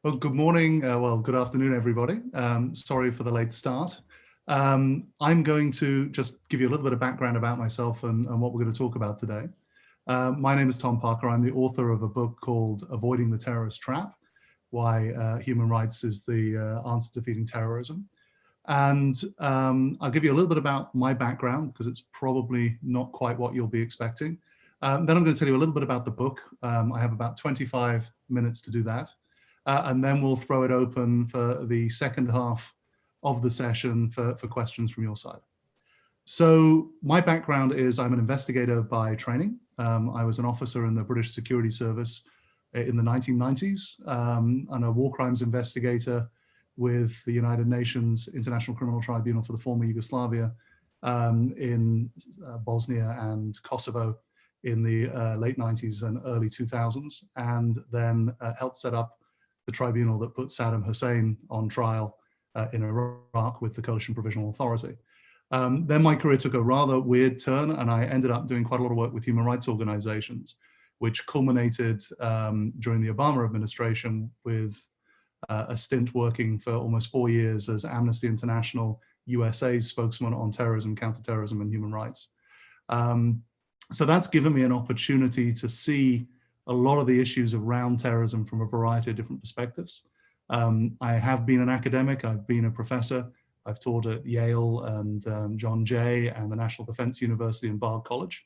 Well, good morning. Good afternoon, everybody. Sorry for the late start. I'm going to just give you a little bit of background about myself and what we're going to talk about today. My name is Tom Parker. I'm the author of a book called Avoiding the Terrorist Trap, Why Human Rights is the Answer to Defeating Terrorism. And I'll give you a little bit about my background because it's probably not quite what you'll be expecting. Then I'm going to tell you a little bit about the book. I have about 25 minutes to do that. And then we'll throw it open for the second half of the session for questions from your side. So my background is I'm an investigator by training. I was an officer in the British Security Service in the 1990s and a war crimes investigator with the United Nations International Criminal Tribunal for the former Yugoslavia in Bosnia and Kosovo in the late 90s and early 2000s, and then helped set up the tribunal that put Saddam Hussein on trial in Iraq with the Coalition Provisional Authority. Then my career took a rather weird turn, and I ended up doing quite a lot of work with human rights organizations, which culminated during the Obama administration with a stint working for almost 4 years as Amnesty International USA's spokesman on terrorism, counterterrorism, and human rights. So that's given me an opportunity to see a lot of the issues around terrorism from a variety of different perspectives. I have been an academic, I've been a professor, I've taught at Yale and John Jay and the National Defense University and Bard College.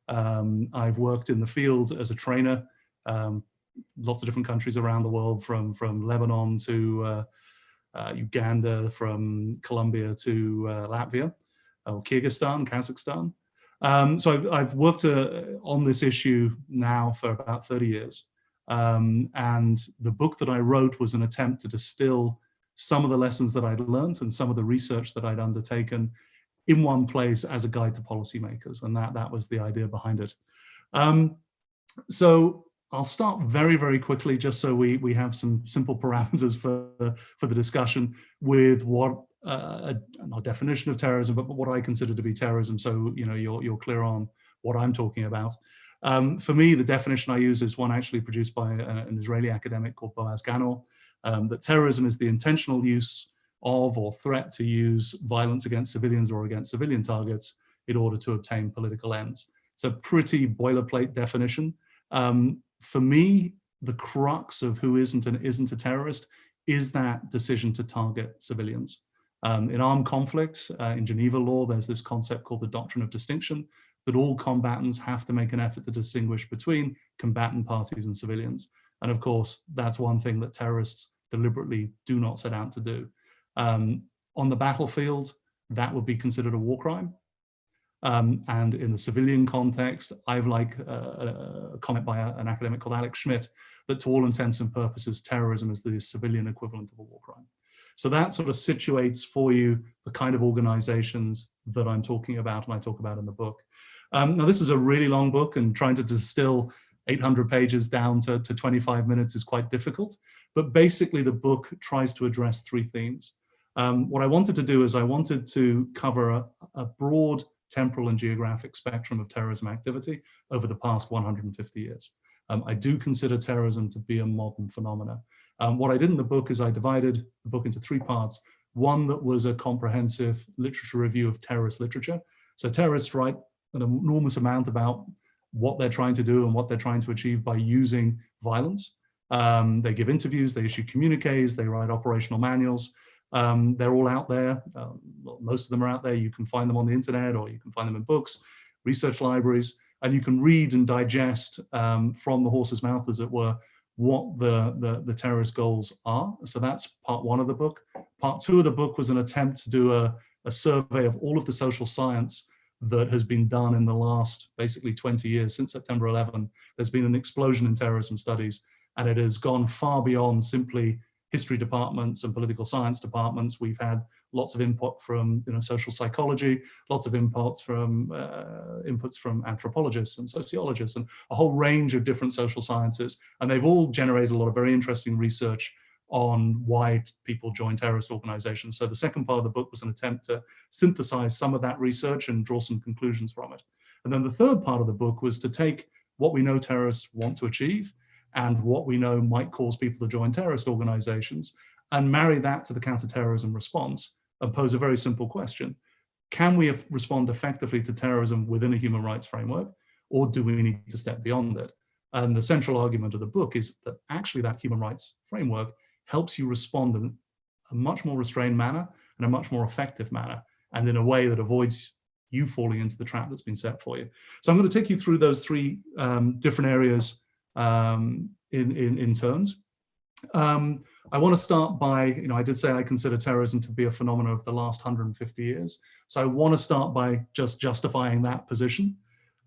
I've worked in the field as a trainer, lots of different countries around the world, from Lebanon to Uganda, from Colombia to Latvia, Kyrgyzstan, Kazakhstan. So I've worked on this issue now for about 30 years. And the book that I wrote was an attempt to distill some of the lessons that I'd learned and some of the research that I'd undertaken in one place as a guide to policymakers. And that was the idea behind it. So I'll start very, very quickly, just so we have some simple parameters for the discussion with what not definition of terrorism, but what I consider to be terrorism. So you're clear on what I'm talking about. For me, the definition I use is one actually produced by an Israeli academic called Boaz Ganor, that terrorism is the intentional use of or threat to use violence against civilians or against civilian targets in order to obtain political ends. It's a pretty boilerplate definition. For me, the crux of who isn't and isn't a terrorist is that decision to target civilians. In armed conflict, in Geneva law, there's this concept called the doctrine of distinction, that all combatants have to make an effort to distinguish between combatant parties and civilians. And of course, that's one thing that terrorists deliberately do not set out to do. On the battlefield, that would be considered a war crime. And in the civilian context, I've like a comment by an academic called Alex Schmidt, that to all intents and purposes, terrorism is the civilian equivalent of a war crime. So that sort of situates for you the kind of organizations that I'm talking about and I talk about in the book. Now, this is a really long book, and trying to distill 800 pages down to 25 minutes is quite difficult. But basically, the book tries to address three themes. What I wanted to do is I wanted to cover a broad temporal and geographic spectrum of terrorism activity over the past 150 years. I do consider terrorism to be a modern phenomenon. What I did in the book is I divided the book into three parts. One that was a comprehensive literature review of terrorist literature. So terrorists write an enormous amount about what they're trying to do and what they're trying to achieve by using violence. They give interviews, they issue communiques, they write operational manuals. They're all out there. Most of them are out there. You can find them on the internet, or you can find them in books, research libraries, and you can read and digest from the horse's mouth, as it were, what the terrorist goals are. So that's part one of the book. Part two of the book was an attempt to do a survey of all of the social science that has been done in the last basically 20 years. Since September 11, there's been an explosion in terrorism studies, and it has gone far beyond simply history departments and political science departments. We've had lots of input from social psychology, lots of inputs from anthropologists and sociologists, and a whole range of different social sciences. And they've all generated a lot of very interesting research on why people join terrorist organizations. So the second part of the book was an attempt to synthesize some of that research and draw some conclusions from it. And then the third part of the book was to take what we know terrorists want to achieve and what we know might cause people to join terrorist organizations, and marry that to the counterterrorism response and pose a very simple question. Can we respond effectively to terrorism within a human rights framework, or do we need to step beyond it? And the central argument of the book is that actually that human rights framework helps you respond in a much more restrained manner and a much more effective manner, and in a way that avoids you falling into the trap that's been set for you. So I'm going to take you through those three different areas in turns. I want to start by, I did say I consider terrorism to be a phenomenon of the last 150 years. So I want to start by just justifying that position.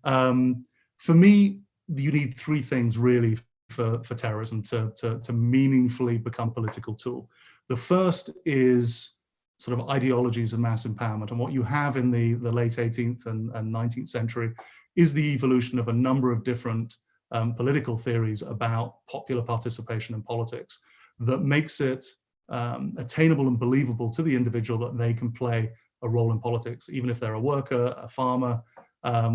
For me, you need three things really for terrorism to meaningfully become a political tool. The first is sort of ideologies of mass empowerment. And what you have in the late 18th and 19th century is the evolution of a number of different political theories about popular participation in politics that makes it attainable and believable to the individual that they can play a role in politics, even if they're a worker, a farmer,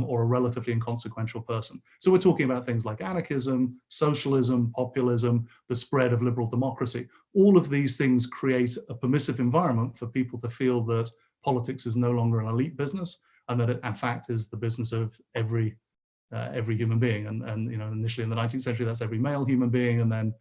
or a relatively inconsequential person. So we're talking about things like anarchism, socialism, populism, the spread of liberal democracy. All of these things create a permissive environment for people to feel that politics is no longer an elite business, and that it, in fact, is the business of every human being. And initially in the 19th century, that's every male human being, and then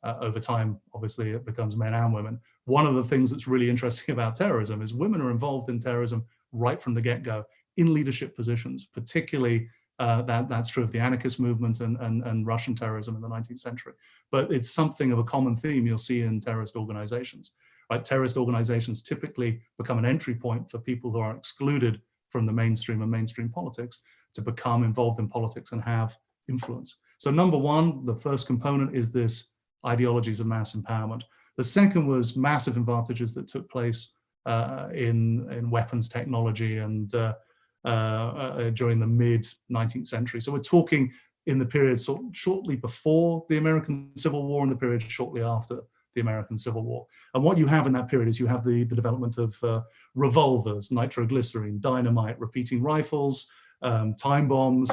over time, obviously, it becomes men and women. One of the things that's really interesting about terrorism is women are involved in terrorism right from the get-go in leadership positions, particularly that's true of the anarchist movement and Russian terrorism in the 19th century. But it's something of a common theme you'll see in terrorist organizations. Right? Terrorist organizations typically become an entry point for people who are excluded from the mainstream and mainstream politics to become involved in politics and have influence. So number one, the first component is this ideologies of mass empowerment. The second was massive advantages that took place in weapons technology and during the mid-19th century. So we're talking in the period shortly before the American Civil War and the period shortly after the American Civil War. And what you have in that period is you have the development of revolvers, nitroglycerine, dynamite, repeating rifles, time bombs,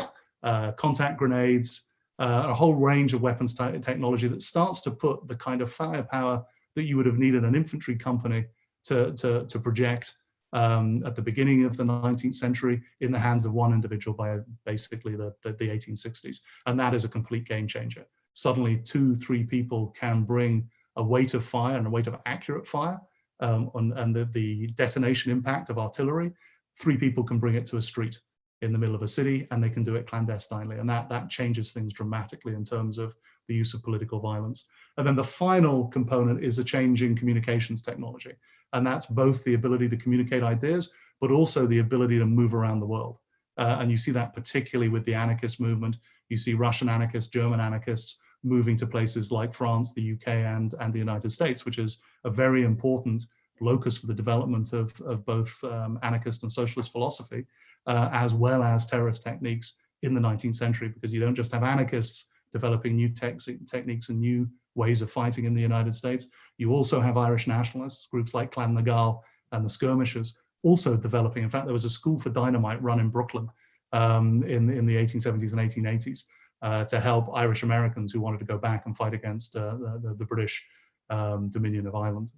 contact grenades, a whole range of weapons technology that starts to put the kind of firepower that you would have needed an infantry company to project at the beginning of the 19th century in the hands of one individual by basically the 1860s. And that is a complete game changer. Suddenly 2-3 people can bring a weight of fire and a weight of accurate fire and the detonation impact of artillery. 3 people can bring it to a street in the middle of a city, and they can do it clandestinely. And that changes things dramatically in terms of the use of political violence. And then the final component is a change in communications technology. And that's both the ability to communicate ideas, but also the ability to move around the world. And you see that particularly with the anarchist movement. You see Russian anarchists, German anarchists moving to places like France, the UK, and the United States, which is a very important locus for the development of both anarchist and socialist philosophy, as well as terrorist techniques in the 19th century, because you don't just have anarchists developing new techniques and new ways of fighting in the United States. You also have Irish nationalists, groups like Clan Nagal and the Skirmishers, also developing. In fact, there was a school for dynamite run in Brooklyn in the 1870s and 1880s to help Irish Americans who wanted to go back and fight against the British dominion of Ireland,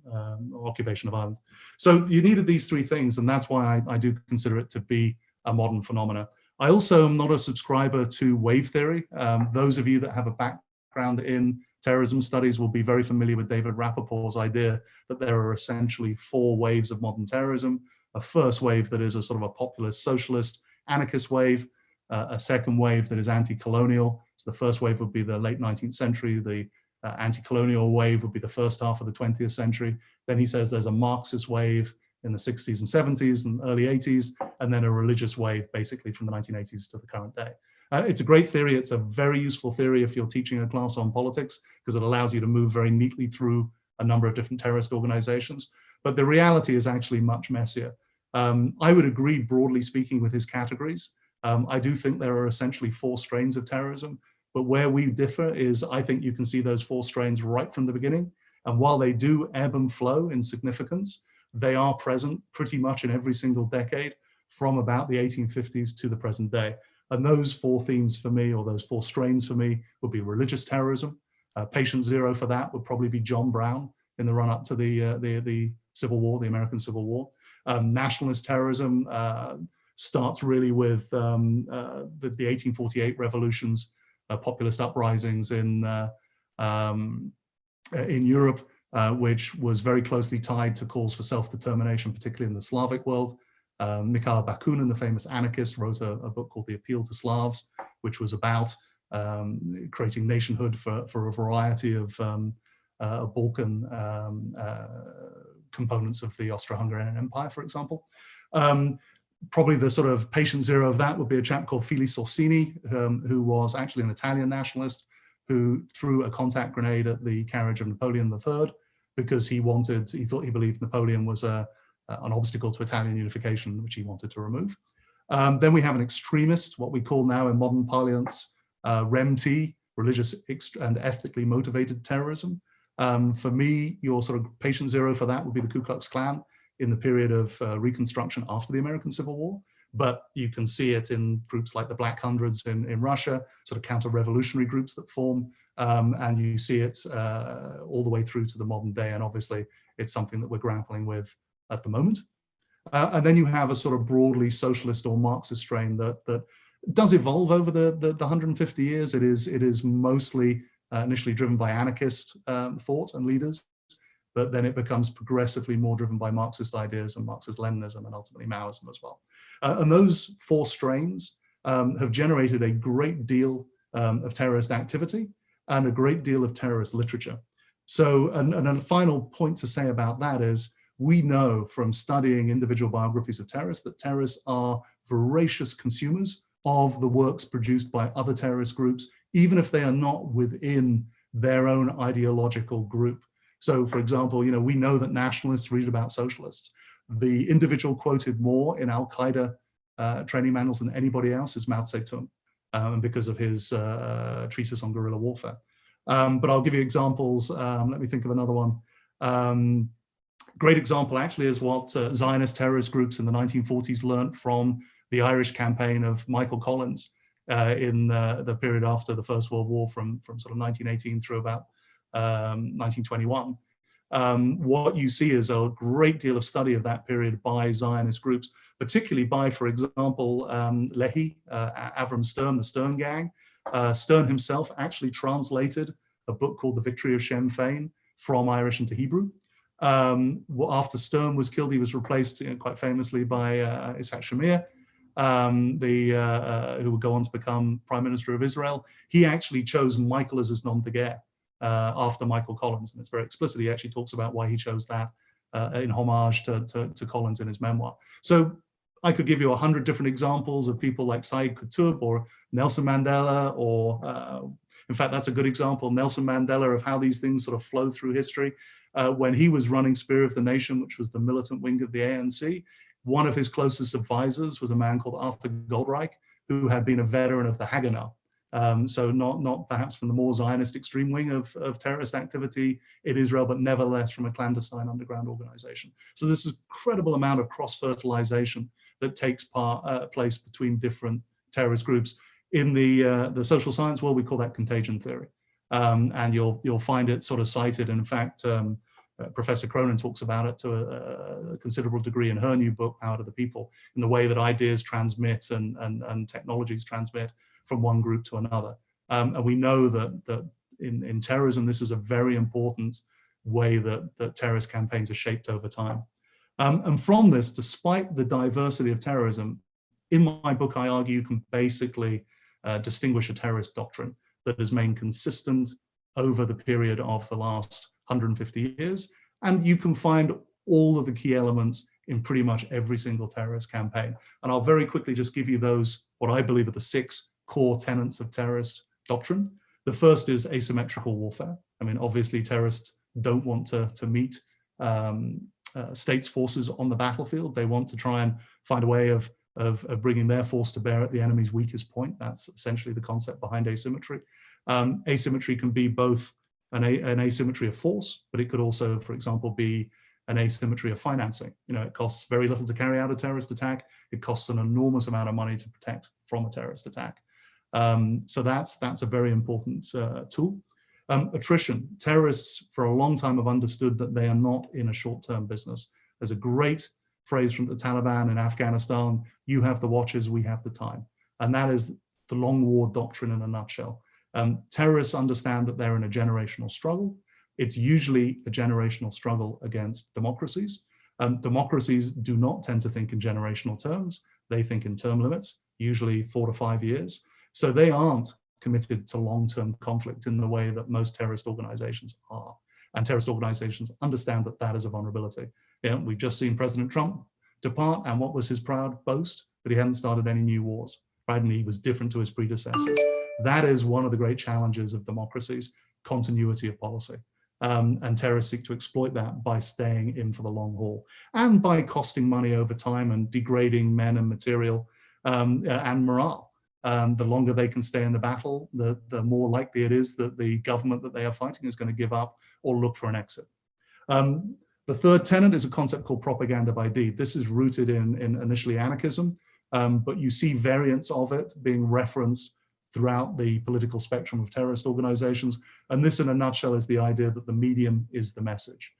occupation of Ireland. So you needed these 3 things, and that's why I do consider it to be a modern phenomena. I also am not a subscriber to wave theory. Those of you that have a background in terrorism studies will be very familiar with David Rappaport's idea that there are essentially 4 waves of modern terrorism. A first wave that is a sort of a populist, socialist, anarchist wave. A second wave that is anti-colonial. So the first wave would be the late 19th century. The anti-colonial wave would be the first half of the 20th century. Then he says there's a Marxist wave in the 60s and 70s and early 80s, and then a religious wave basically from the 1980s to the current day. It's a great theory. It's a very useful theory if you're teaching a class on politics, because it allows you to move very neatly through a number of different terrorist organizations. But the reality is actually much messier. I would agree, broadly speaking, with his categories. I do think there are essentially 4 strains of terrorism, but where we differ is I think you can see those 4 strains right from the beginning. And while they do ebb and flow in significance, they are present pretty much in every single decade from about the 1850s to the present day. And those 4 themes for me, or those 4 strains for me, would be religious terrorism, Patient zero for that would probably be John Brown in the run-up to the Civil War, the American Civil War. Nationalist terrorism starts really with the 1848 revolutions, populist uprisings in Europe, which was very closely tied to calls for self-determination, particularly in the Slavic world. Mikhail Bakunin, the famous anarchist, wrote a book called The Appeal to Slavs, which was about creating nationhood for a variety of Balkan components of the Austro-Hungarian Empire, for example. Probably the sort of patient zero of that would be a chap called Felice Orsini, who was actually an Italian nationalist who threw a contact grenade at the carriage of Napoleon III because he believed Napoleon was an obstacle to Italian unification, which he wanted to remove. Then we have an extremist, what we call now in modern parlance, REMT, religious and ethnically motivated terrorism. For me, your sort of patient zero for that would be the Ku Klux Klan in the period of Reconstruction after the American Civil War. But you can see it in groups like the Black Hundreds in Russia, sort of counter-revolutionary groups that form, and you see it all the way through to the modern day. And obviously, it's something that we're grappling with at the moment. And then you have a sort of broadly socialist or Marxist strain that does evolve over the 150 years. It is mostly initially driven by anarchist thought and leaders, but then it becomes progressively more driven by Marxist ideas and Marxist-Leninism and ultimately Maoism as well. And those four strains have generated a great deal of terrorist activity and a great deal of terrorist literature. So, and a final point to say about that is, we know from studying individual biographies of terrorists that terrorists are voracious consumers of the works produced by other terrorist groups, even if they are not within their own ideological group. So, for example, we know that nationalists read about socialists. The individual quoted more in Al-Qaeda training manuals than anybody else is Mao Zedong, because of his treatise on guerrilla warfare. But I'll give you examples. Let me think of another one. Great example actually is what Zionist terrorist groups in the 1940s learned from the Irish campaign of Michael Collins in the period after the First World War, from sort of 1918 through about 1921. What you see is a great deal of study of that period by Zionist groups, particularly by, for example, Lehi, Avram Stern, the Stern Gang. Stern himself actually translated a book called The Victory of Sinn Féin from Irish into Hebrew. After Stern was killed, he was replaced quite famously by Isaac Shamir, who would go on to become Prime Minister of Israel. He actually chose Michael as his nom de guerre after Michael Collins, and it's very explicit. He actually talks about why he chose that in homage to Collins in his memoir. So I could give you 100 different examples of people like Saeed Qutb or Nelson Mandela, or in fact, that's a good example, Nelson Mandela, of how these things sort of flow through history. When he was running Spear of the Nation, which was the militant wing of the ANC, one of his closest advisors was a man called Arthur Goldreich, who had been a veteran of the Haganah. So not perhaps from the more Zionist extreme wing of terrorist activity in Israel, but nevertheless from a clandestine underground organization. So this is an incredible amount of cross-fertilization that takes place between different terrorist groups. In the social science world, we call that contagion theory. And you'll find it sort of cited. And in fact, Professor Cronin talks about it to a considerable degree in her new book, Power to the People, in the way that ideas transmit and technologies transmit from one group to another. And we know that in terrorism, this is a very important way that terrorist campaigns are shaped over time. And from this, despite the diversity of terrorism, in my book, I argue you can basically distinguish a terrorist doctrine that has remained consistent over the period of the last 150 years. And you can find all of the key elements in pretty much every single terrorist campaign. And I'll very quickly just give you those, what I believe are the 6 core tenets of terrorist doctrine. The first is asymmetrical warfare. I mean, obviously terrorists don't want to meet states' forces on the battlefield. They want to try and find a way of bringing their force to bear at the enemy's weakest point. That's essentially the concept behind asymmetry. Asymmetry can be both an asymmetry of force, but it could also, for example, be an asymmetry of financing. It costs very little to carry out a terrorist attack. It costs an enormous amount of money to protect from a terrorist attack. So that's a very important tool. Attrition. Terrorists for a long time have understood that they are not in a short-term business. There's a great phrase from the Taliban in Afghanistan: you have the watches, we have the time. And that is the Long War Doctrine in a nutshell. Terrorists understand that they're in a generational struggle. It's usually a generational struggle against democracies. Democracies do not tend to think in generational terms. They think in term limits, usually 4 to 5 years. So they aren't committed to long-term conflict in the way that most terrorist organizations are. And terrorist organizations understand that that is a vulnerability. We've just seen President Trump depart, and what was his proud boast? That he hadn't started any new wars, right? And he was different to his predecessors. That is one of the great challenges of democracies: continuity of policy. And terrorists seek to exploit that by staying in for the long haul and by costing money over time and degrading men and material and morale. The longer they can stay in the battle, the more likely it is that the government that they are fighting is going to give up or look for an exit. The third tenet is a concept called propaganda by deed. This is rooted in initially anarchism, but you see variants of it being referenced throughout the political spectrum of terrorist organizations. And this, in a nutshell, is the idea that the medium is the message.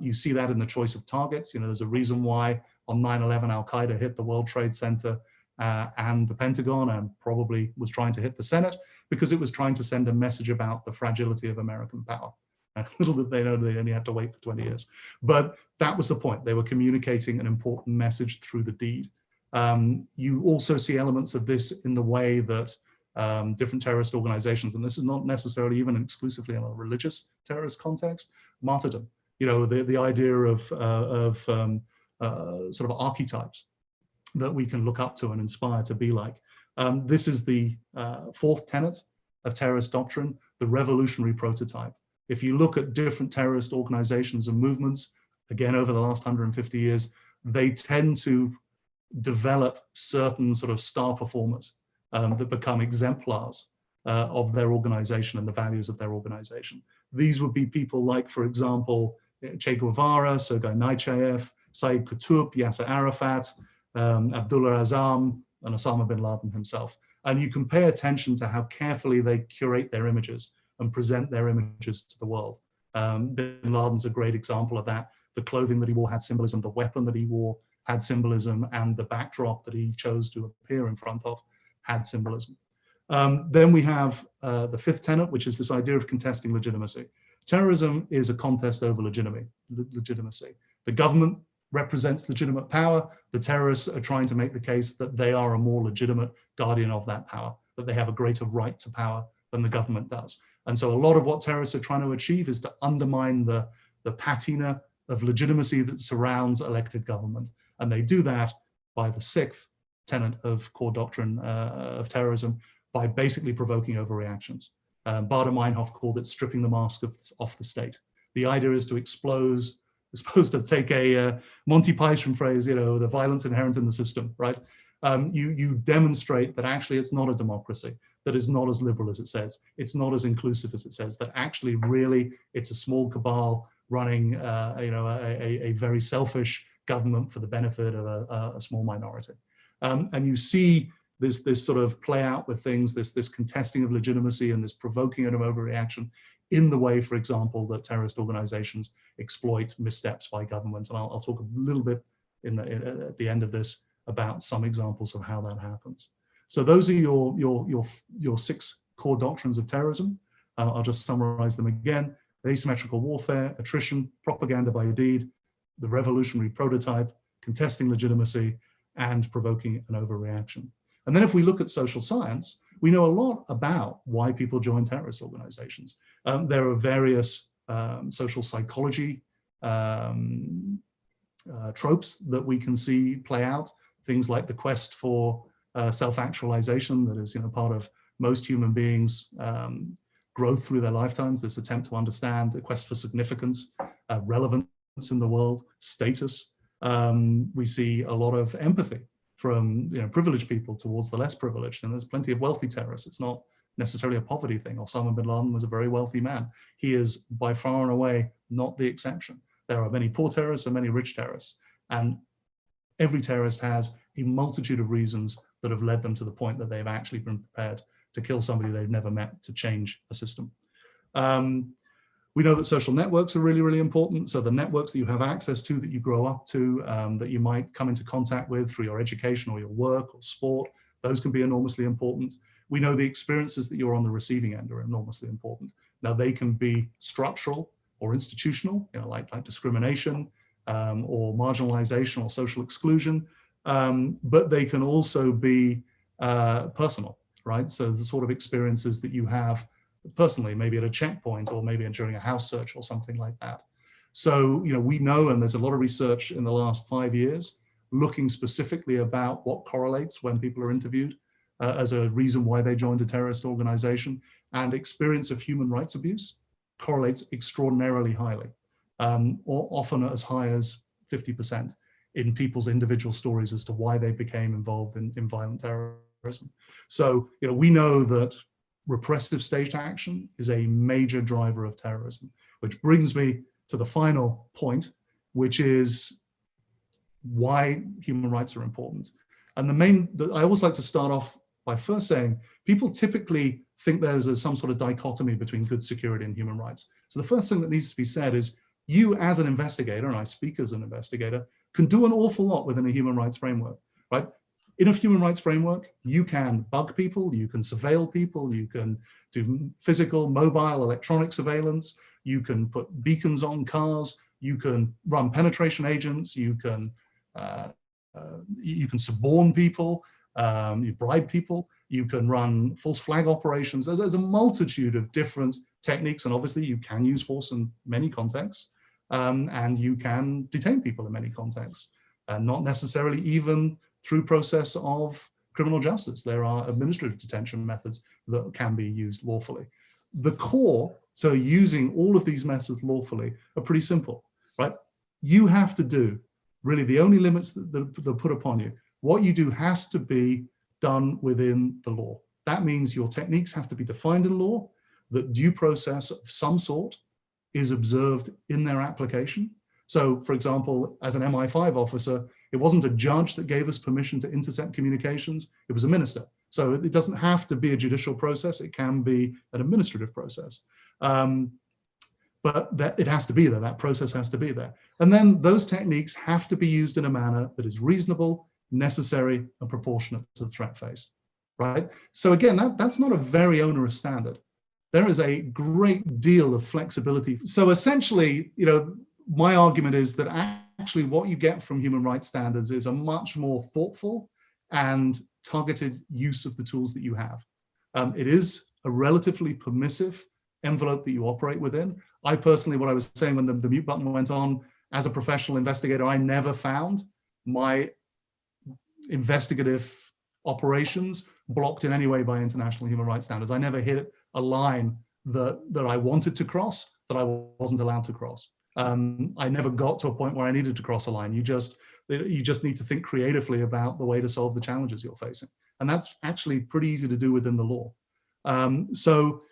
You see that in the choice of targets. There's a reason why on 9/11 Al-Qaeda hit the World Trade Center and the Pentagon, and probably was trying to hit the Senate, because it was trying to send a message about the fragility of American power. Little did they know they only had to wait for 20 years. But that was the point. They were communicating an important message through the deed. You also see elements of this in the way that different terrorist organizations, and this is not necessarily even exclusively in a religious terrorist context, martyrdom. The idea of sort of archetypes that we can look up to and inspire to be like. This is the fourth tenet of terrorist doctrine, the revolutionary prototype. If you look at different terrorist organizations and movements, again, over the last 150 years, they tend to develop certain sort of star performers that become exemplars of their organization and the values of their organization. These would be people like, for example, Che Guevara, Sergei Nechayev, Saeed Qutb, Yasser Arafat, Abdullah Azzam, and Osama bin Laden himself. And you can pay attention to how carefully they curate their images and present their images to the world. Bin Laden's a great example of that. The clothing that he wore had symbolism, the weapon that he wore had symbolism, and the backdrop that he chose to appear in front of had symbolism. Then we have the fifth tenet, which is this idea of contesting legitimacy. Terrorism is a contest over legitimacy. The government represents legitimate power. The terrorists are trying to make the case that they are a more legitimate guardian of that power, that they have a greater right to power than the government does. And so a lot of what terrorists are trying to achieve is to undermine the patina of legitimacy that surrounds elected government. And they do that by the sixth tenet of core doctrine of terrorism, by basically provoking overreactions. Baader-Meinhof called it stripping the mask off the state. The idea is to expose, it's supposed to take a Monty Python phrase, the violence inherent in the system, right? You demonstrate that actually it's not a democracy, that is not as liberal as it says, it's not as inclusive as it says, that actually really it's a small cabal running a very selfish government for the benefit of a small minority. And you see this sort of play out with things, this contesting of legitimacy and this provoking of overreaction in the way, for example, that terrorist organizations exploit missteps by government. And I'll talk a little bit at the end of this about some examples of how that happens. So those are your six core doctrines of terrorism. I'll just summarize them again: asymmetrical warfare, attrition, propaganda by deed, the revolutionary prototype, contesting legitimacy, and provoking an overreaction. And then if we look at social science, we know a lot about why people join terrorist organizations. There are various social psychology tropes that we can see play out, things like the quest for self-actualization that is part of most human beings' growth through their lifetimes, this attempt to understand, the quest for significance, relevance in the world, status. We see a lot of empathy from privileged people towards the less privileged, and there's plenty of wealthy terrorists. It's not necessarily a poverty thing. Osama bin Laden was a very wealthy man. He is by far and away not the exception. There are many poor terrorists and many rich terrorists, and every terrorist has a multitude of reasons that have led them to the point that they've actually been prepared to kill somebody they've never met to change a system. We know that social networks are really, really important. So the networks that you have access to, that you grow up to, that you might come into contact with through your education or your work or sport, those can be enormously important. We know the experiences that you're on the receiving end are enormously important. Now they can be structural or institutional, like discrimination or marginalization or social exclusion, but they can also be personal, right? So the sort of experiences that you have personally, maybe at a checkpoint or maybe during a house search or something like that. So, we know, and there's a lot of research in the last 5 years looking specifically about what correlates when people are interviewed as a reason why they joined a terrorist organization, and experience of human rights abuse correlates extraordinarily highly, or often as high as 50% in people's individual stories as to why they became involved in violent terrorism. So, we know that repressive state action is a major driver of terrorism, which brings me to the final point, which is why human rights are important. And I always like to start off by first saying, people typically think there's some sort of dichotomy between good security and human rights. So the first thing that needs to be said is, you as an investigator, and I speak as an investigator, can do an awful lot within a human rights framework, right? In a human rights framework, you can bug people, you can surveil people, you can do physical, mobile, electronic surveillance, you can put beacons on cars, you can run penetration agents, you can suborn people, you bribe people, you can run false flag operations. There's a multitude of different techniques, and obviously you can use force in many contexts, and you can detain people in many contexts, and not necessarily even through process of criminal justice. There are administrative detention methods that can be used lawfully. The core to using all of these methods lawfully are pretty simple, right? You have to do, really the only limits that are put upon you, what you do has to be done within the law. That means your techniques have to be defined in law, that due process of some sort is observed in their application. So, for example, as an MI5 officer, it wasn't a judge that gave us permission to intercept communications, it was a minister. So it doesn't have to be a judicial process, it can be an administrative process. But it has to be there, that process has to be there. And then those techniques have to be used in a manner that is reasonable, necessary, and proportionate to the threat phase, right? So again, that's not a very onerous standard. There is a great deal of flexibility. So essentially, my argument is that actually what you get from human rights standards is a much more thoughtful and targeted use of the tools that you have. It is a relatively permissive envelope that you operate within. I personally, what I was saying when the mute button went on, as a professional investigator, I never found my investigative operations blocked in any way by international human rights standards. I never hit a line that I wanted to cross that I wasn't allowed to cross. I never got to a point where I needed to cross a line. You just need to think creatively about the way to solve the challenges you're facing. And that's actually pretty easy to do within the law. So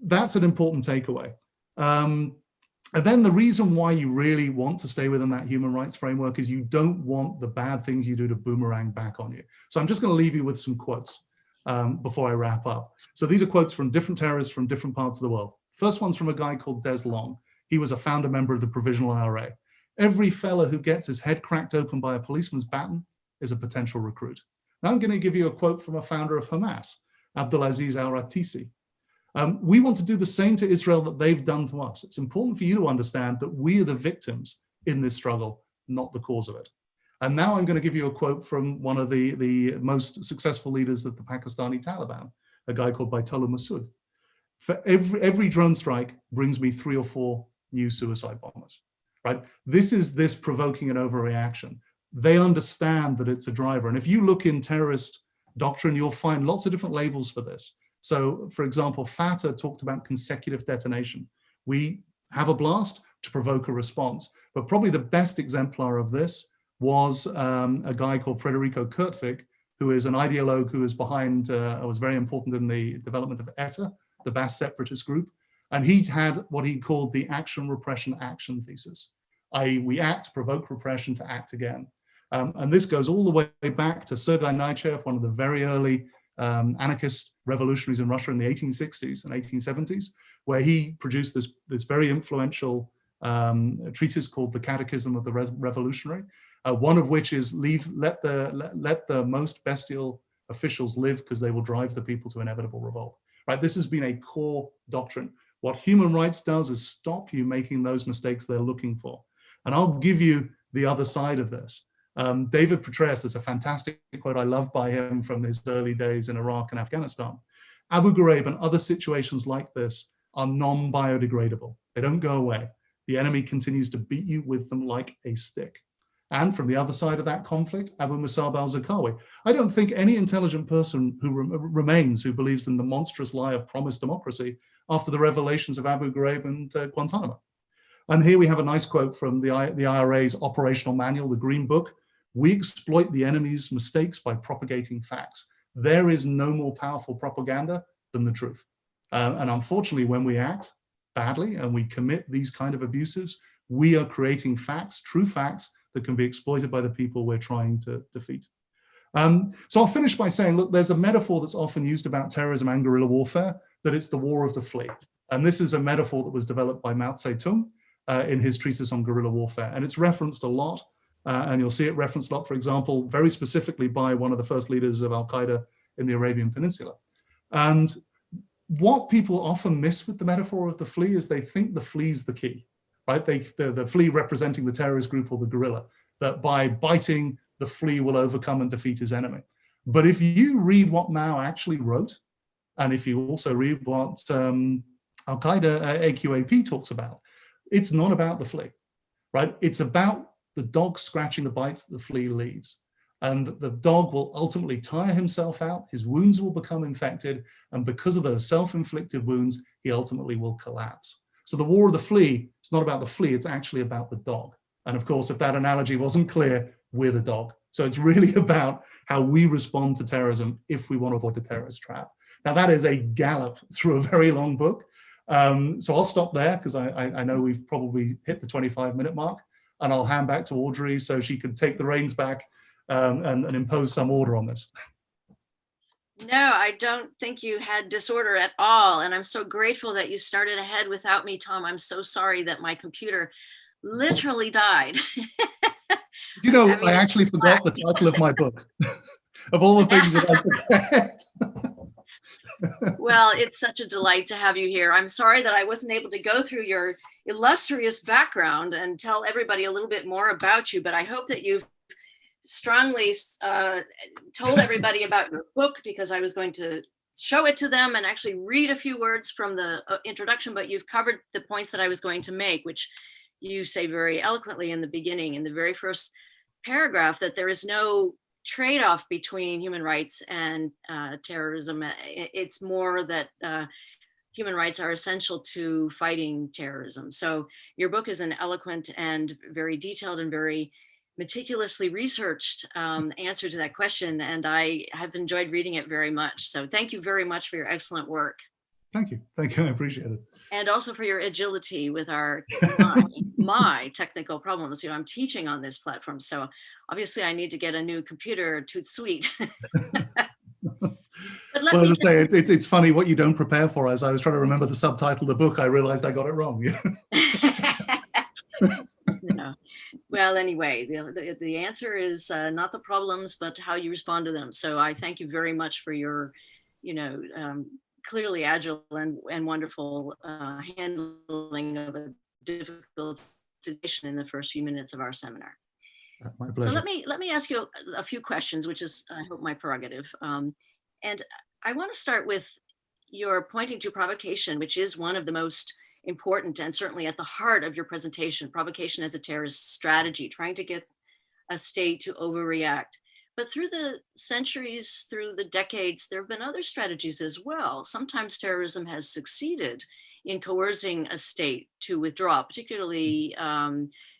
that's an important takeaway. And then the reason why you really want to stay within that human rights framework is you don't want the bad things you do to boomerang back on you. So I'm just going to leave you with some quotes before I wrap up. So these are quotes from different terrorists from different parts of the world. First one's from a guy called Des Long. He was a founder member of the Provisional IRA. Every fella who gets his head cracked open by a policeman's baton is a potential recruit. Now I'm going to give you a quote from a founder of Hamas, Abdulaziz al-Rattisi. We want to do the same to Israel that they've done to us. It's important for you to understand that we are the victims in this struggle, not the cause of it. And now I'm going to give you a quote from one of the most successful leaders of the Pakistani Taliban, a guy called Baitullah Masood. For every drone strike brings me 3 or 4 new suicide bombers, right? This is this provoking an overreaction. They understand that it's a driver. And if you look in terrorist doctrine, you'll find lots of different labels for this. So, for example, Fatah talked about consecutive detonation. We have a blast to provoke a response. But probably the best exemplar of this was a guy called Federico Kurtwig, who is an ideologue who is behind, was very important in the development of ETA, the Basque separatist group. And he had what he called the action, repression, action thesis, i.e. we act, provoke repression to act again. And this goes all the way back to Sergei Nechayev, one of the very early anarchist revolutionaries in Russia in the 1860s and 1870s, where he produced this very influential treatise called The Catechism of the Revolutionary, one of which is let the most bestial officials live because they will drive the people to inevitable revolt. Right? This has been a core doctrine. What human rights does is stop you making those mistakes they're looking for. And I'll give you the other side of this. David Petraeus, there's a fantastic quote I love by him from his early days in Iraq and Afghanistan. Abu Ghraib and other situations like this are non-biodegradable. They don't go away. The enemy continues to beat you with them like a stick. And from the other side of that conflict, Abu Musab al-Zarqawi. I don't think any intelligent person who remains who believes in the monstrous lie of promised democracy after the revelations of Abu Ghraib and Guantanamo. And here we have a nice quote from the IRA's operational manual, the Green Book. We exploit the enemy's mistakes by propagating facts. There is no more powerful propaganda than the truth. And unfortunately, when we act badly and we commit these kind of abuses, we are creating facts, true facts, that can be exploited by the people we're trying to defeat. So I'll finish by saying, look, there's a metaphor that's often used about terrorism and guerrilla warfare, that it's the war of the flea. And this is a metaphor that was developed by Mao Zedong in his treatise on guerrilla warfare. And it's referenced a lot, and you'll see it referenced a lot, for example, very specifically by one of the first leaders of Al-Qaeda in the Arabian Peninsula. And what people often miss with the metaphor of the flea is they think the flea's the key. Right? The flea representing the terrorist group or the guerrilla, that by biting, the flea will overcome and defeat his enemy. But if you read what Mao actually wrote, and if you also read what Al-Qaeda AQAP talks about, it's not about the flea, right? It's about the dog scratching the bites that the flea leaves. And the dog will ultimately tire himself out, his wounds will become infected, and because of those self-inflicted wounds, he ultimately will collapse. So the war of the flea, it's not about the flea, it's actually about the dog. And of course, if that analogy wasn't clear, we're the dog. So it's really about how we respond to terrorism if we want to avoid the terrorist trap. Now that is a gallop through a very long book. So I'll stop there because I know we've probably hit the 25-minute mark, and I'll hand back to Audrey so she can take the reins back and impose some order on this. No, I don't think you had disorder at all. And I'm so grateful that you started ahead without me, Tom. I'm so sorry that my computer literally died. You know, I actually forgot the title of my book. Of all the things that I forget. Well, it's such a delight to have you here. I'm sorry that I wasn't able to go through your illustrious background and tell everybody a little bit more about you, but I hope that you've strongly told everybody about your book, because I was going to show it to them and actually read a few words from the introduction, but you've covered the points that I was going to make, which you say very eloquently in the beginning, in the very first paragraph, that there is no trade-off between human rights and terrorism. It's more that human rights are essential to fighting terrorism. So your book is an eloquent and very detailed and very meticulously researched answer to that question, and I have enjoyed reading it very much. So thank you very much for your excellent work. Thank you. Thank you. I appreciate it. And also for your agility with our my technical problems. You know, I'm teaching on this platform, so obviously I need to get a new computer to suite. Well, as I say, it's funny what you don't prepare for. As I was trying to remember the subtitle of the book, I realized I got it wrong. No. Well, anyway, the answer is not the problems, but how you respond to them. So I thank you very much for your, clearly agile and wonderful handling of a difficult situation in the first few minutes of our seminar. My pleasure. So let me ask you a few questions, which is, I hope, my prerogative. And I want to start with your pointing to provocation, which is one of the most important and certainly at the heart of your presentation. Provocation as a terrorist strategy, trying to get a state to overreact. But through the centuries, through the decades, there have been other strategies as well. Sometimes terrorism has succeeded in coercing a state to withdraw, particularly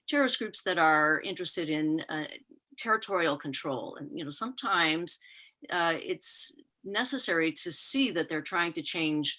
terrorist groups that are interested in territorial control. And sometimes it's necessary to see that they're trying to change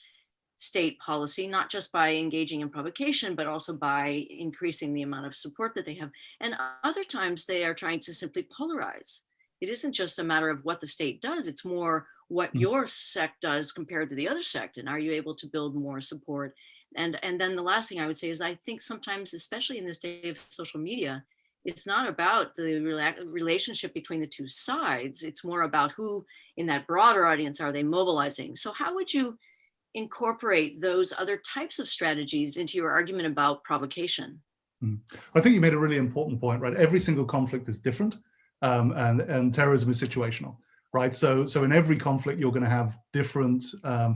state policy, not just by engaging in provocation, but also by increasing the amount of support that they have. And other times they are trying to simply polarize. It isn't just a matter of what the state does, it's more what your sect does compared to the other sect, and are you able to build more support? And then the last thing I would say is, I think sometimes, especially in this day of social media, it's not about the relationship between the two sides. It's more about who in that broader audience are they mobilizing. So how would you incorporate those other types of strategies into your argument about provocation? I think you made a really important point, right? Every single conflict is different, and terrorism is situational, right? So in every conflict, you're going to have different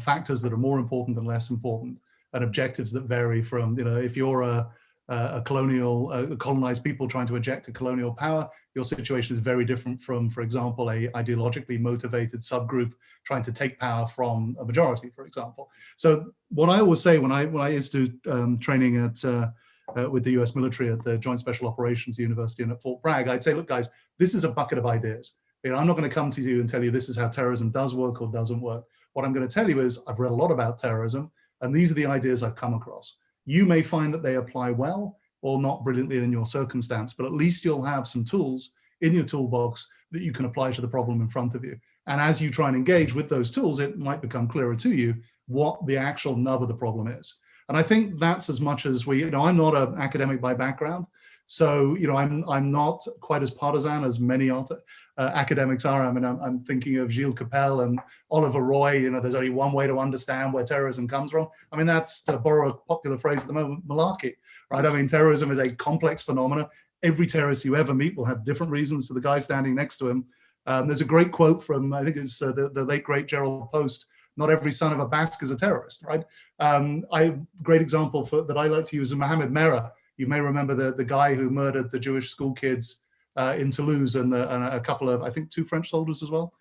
factors that are more important than less important, and objectives that vary from, if you're a colonized people trying to eject a colonial power, your situation is very different from, for example, a ideologically motivated subgroup trying to take power from a majority, for example. So what I always say when I used to do training with the US military at the Joint Special Operations University and at Fort Bragg, I'd say, look, guys, this is a bucket of ideas. I'm not going to come to you and tell you this is how terrorism does work or doesn't work. What I'm going to tell you is I've read a lot about terrorism, and these are the ideas I've come across. You may find that they apply well or not brilliantly in your circumstance, but at least you'll have some tools in your toolbox that you can apply to the problem in front of you. And as you try and engage with those tools, it might become clearer to you what the actual nub of the problem is. And I think that's as much as I'm not an academic by background, so I'm not quite as partisan as many academics are. I mean, I'm thinking of Gilles Capel and Oliver Roy. There's only one way to understand where terrorism comes from. I mean, that's, to borrow a popular phrase at the moment, malarkey, right? I mean, terrorism is a complex phenomenon. Every terrorist you ever meet will have different reasons to the guy standing next to him. There's a great quote from, I think it's the late great Gerald Post: "Not every son of a Basque is a terrorist," right? Great example that I like to use is Mohammed Merah. You may remember the guy who murdered the Jewish school kids in Toulouse and a couple of, I think, 2 French soldiers as well.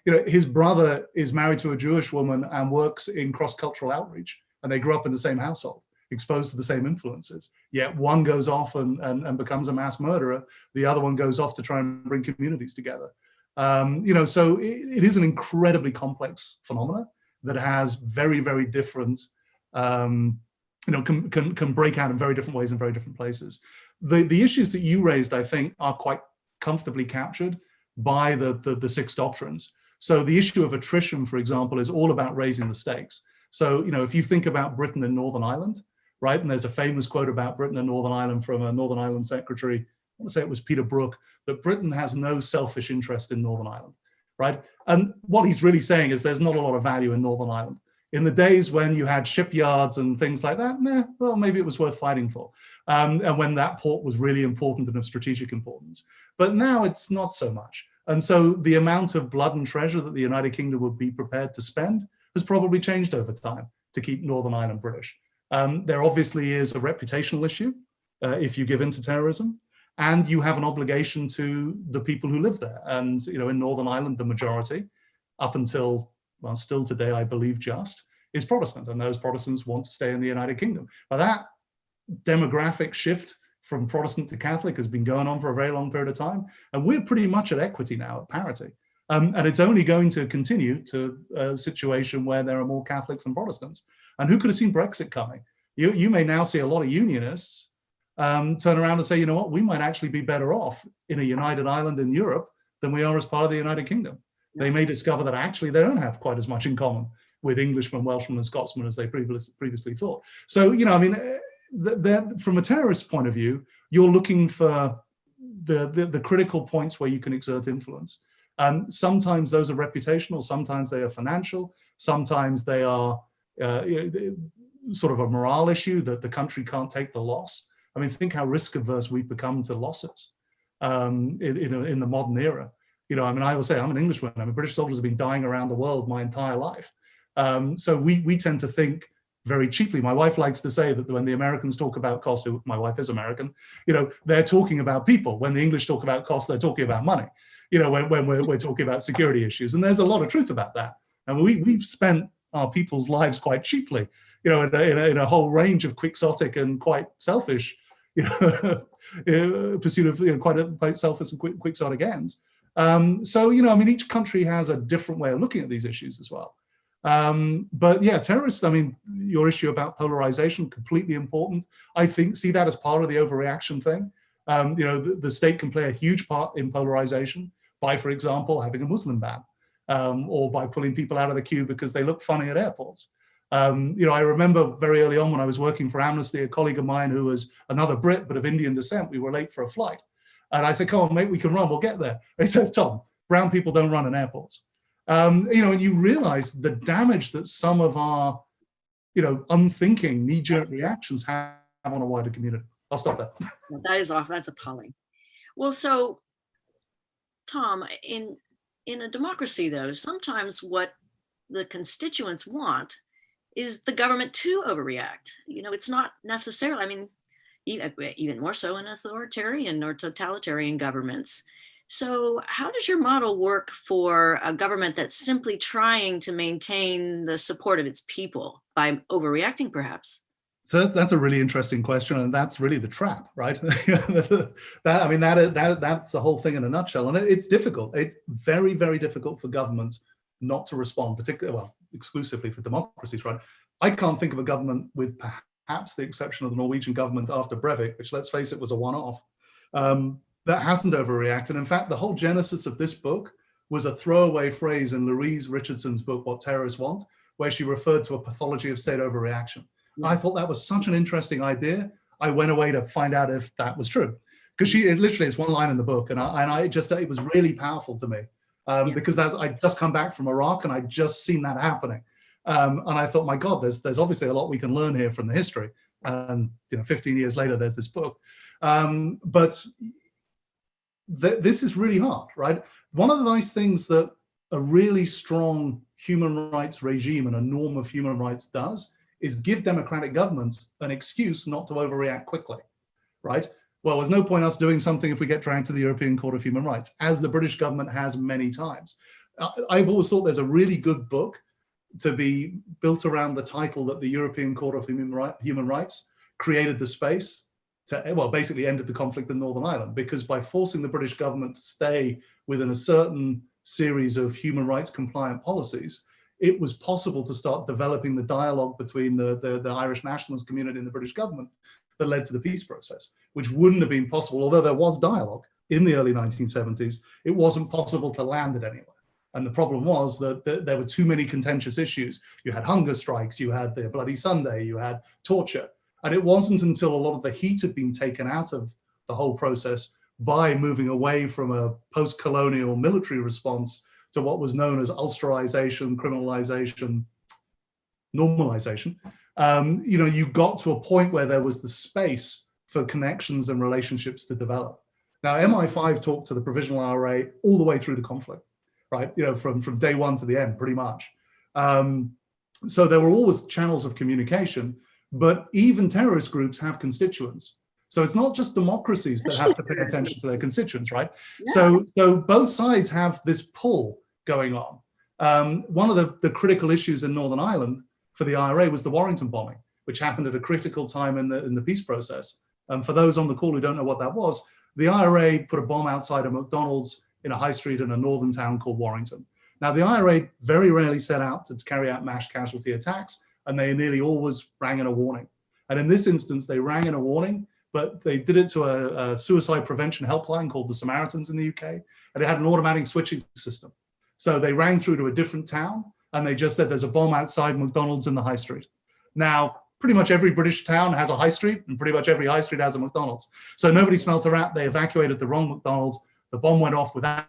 His brother is married to a Jewish woman and works in cross-cultural outreach, and they grew up in the same household, exposed to the same influences. Yet one goes off and becomes a mass murderer. The other one goes off to try and bring communities together. So it is an incredibly complex phenomena that has very, very different, can break out in very different ways in very different places. The issues that you raised, I think, are quite comfortably captured by the 6 doctrines. So the issue of attrition, for example, is all about raising the stakes. So, if you think about Britain and Northern Ireland, right, and there's a famous quote about Britain and Northern Ireland from a Northern Ireland secretary, I want to say it was Peter Brook, that Britain has no selfish interest in Northern Ireland, right? And what he's really saying is there's not a lot of value in Northern Ireland. In the days when you had shipyards and things like that, well, maybe it was worth fighting for. And when that port was really important and of strategic importance. But now it's not so much. And so the amount of blood and treasure that the United Kingdom would be prepared to spend has probably changed over time to keep Northern Ireland British. There obviously is a reputational issue if you give in to terrorism, and you have an obligation to the people who live there. And in Northern Ireland, the majority, up until, well, still today, I believe just, is Protestant, and those Protestants want to stay in the United Kingdom. But that demographic shift from Protestant to Catholic has been going on for a very long period of time, and we're pretty much at equity now, at parity. And it's only going to continue to a situation where there are more Catholics than Protestants. And who could have seen Brexit coming? You may now see a lot of Unionists turn around and say, you know what, we might actually be better off in a united Ireland in Europe than we are as part of the United Kingdom. They may discover that actually they don't have quite as much in common with Englishmen, Welshmen, and Scotsmen as they previously thought. So, from a terrorist point of view, you're looking for the critical points where you can exert influence. And sometimes those are reputational, sometimes they are financial, sometimes they are sort of a morale issue that the country can't take the loss. I mean, think how risk averse we've become to losses in the modern era. I will say I'm an Englishman. British soldiers have been dying around the world my entire life. So we tend to think very cheaply. My wife likes to say that when the Americans talk about cost, my wife is American, they're talking about people. When the English talk about cost, they're talking about money. When we're talking about security issues. And there's a lot of truth about that. And we've spent our people's lives quite cheaply, in a whole range of quixotic and quite selfish, pursuit of quite selfish and quixotic ends. Each country has a different way of looking at these issues as well. But yeah, terrorists, your issue about polarization, completely important. I see that as part of the overreaction thing. The state can play a huge part in polarization by, for example, having a Muslim ban. or by pulling people out of the queue because they look funny at airports. I remember very early on when I was working for Amnesty, a colleague of mine who was another Brit, but of Indian descent, we were late for a flight. And I said, come on, mate, we can run, we'll get there. And he says, Tom, brown people don't run in airports. And you realize the damage that some of our, unthinking knee-jerk reactions have on a wider community. I'll stop there. That is off, that's appalling. Well, so Tom, in a democracy though, sometimes what the constituents want is the government to overreact. It's not necessarily, I mean, even more so in authoritarian or totalitarian governments. So how does your model work for a government that's simply trying to maintain the support of its people by overreacting, perhaps? So that's a really interesting question, and that's really the trap, right? That's the whole thing in a nutshell, and it's difficult. It's very, very difficult for governments not to respond, particularly, exclusively for democracies, right? I can't think of a government, with perhaps the exception of the Norwegian government after Breivik, which, let's face it, was a one-off, that hasn't overreacted. In fact, the whole genesis of this book was a throwaway phrase in Louise Richardson's book, What Terrorists Want, where she referred to a pathology of state overreaction. Yes. I thought that was such an interesting idea. I went away to find out if that was true, because it's one line in the book, and it was really powerful to me, because I'd just come back from Iraq and I'd just seen that happening, and I thought, my God, there's obviously a lot we can learn here from the history. And 15 years later, there's this book, but this is really hard, right? One of the nice things that a really strong human rights regime and a norm of human rights does is give democratic governments an excuse not to overreact quickly, right? Well, there's no point us doing something if we get dragged to the European Court of Human Rights, as the British government has many times. I've always thought there's a really good book to be built around the title that the European Court of Human Rights created the space to, basically ended the conflict in Northern Ireland, because by forcing the British government to stay within a certain series of human rights compliant policies, it was possible to start developing the dialogue between the Irish nationalist community and the British government that led to the peace process, which wouldn't have been possible, although there was dialogue in the early 1970s, it wasn't possible to land it anywhere. And the problem was that there were too many contentious issues. You had hunger strikes, you had the Bloody Sunday, you had torture. And it wasn't until a lot of the heat had been taken out of the whole process by moving away from a post-colonial military response to what was known as Ulsterization, criminalization, normalization, you got to a point where there was the space for connections and relationships to develop. Now, MI5 talked to the Provisional IRA all the way through the conflict, right? From day one to the end, pretty much. So there were always channels of communication, but even terrorist groups have constituents. So it's not just democracies that have to pay attention to their constituents, right? Yeah. So both sides have this pull going on. One of the critical issues in Northern Ireland for the IRA was the Warrington bombing, which happened at a critical time in the peace process. For those on the call who don't know what that was, the IRA put a bomb outside a McDonald's in a high street in a northern town called Warrington. Now, the IRA very rarely set out to carry out mass casualty attacks, and they nearly always rang in a warning. And in this instance, they rang in a warning, but they did it to a suicide prevention helpline called the Samaritans in the UK, and it had an automatic switching system. So they rang through to a different town, and they just said, there's a bomb outside McDonald's in the high street. Now, pretty much every British town has a high street, and pretty much every high street has a McDonald's. So nobody smelt a rat. They evacuated the wrong McDonald's. The bomb went off without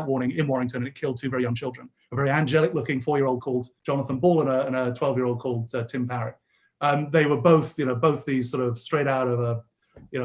warning in Warrington, and it killed two very young children, a very angelic-looking 4-year-old called Jonathan Ball and a 12-year-old called Tim Parry. They were both these sort of straight out of a,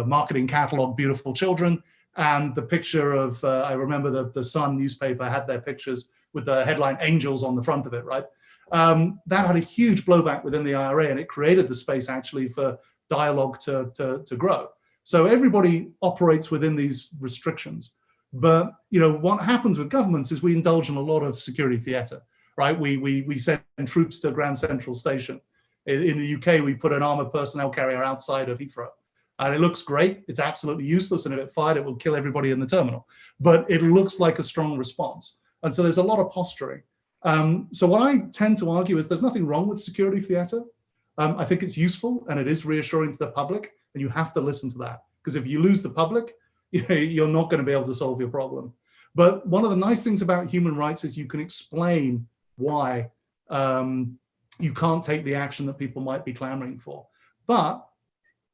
marketing catalog, beautiful children. And the picture of, I remember the Sun newspaper had their pictures with the headline "Angels" on the front of it, right? That had a huge blowback within the IRA, and it created the space actually for dialogue to grow. So everybody operates within these restrictions. But what happens with governments is we indulge in a lot of security theatre, right? We send troops to Grand Central Station. In the UK, we put an armoured personnel carrier outside of Heathrow. And it looks great. It's absolutely useless. And if it fired, it will kill everybody in the terminal. But it looks like a strong response. And so there's a lot of posturing. So what I tend to argue is there's nothing wrong with security theatre. I think it's useful and it is reassuring to the public. And you have to listen to that. Because if you lose the public, you're not going to be able to solve your problem. But one of the nice things about human rights is you can explain why you can't take the action that people might be clamoring for. But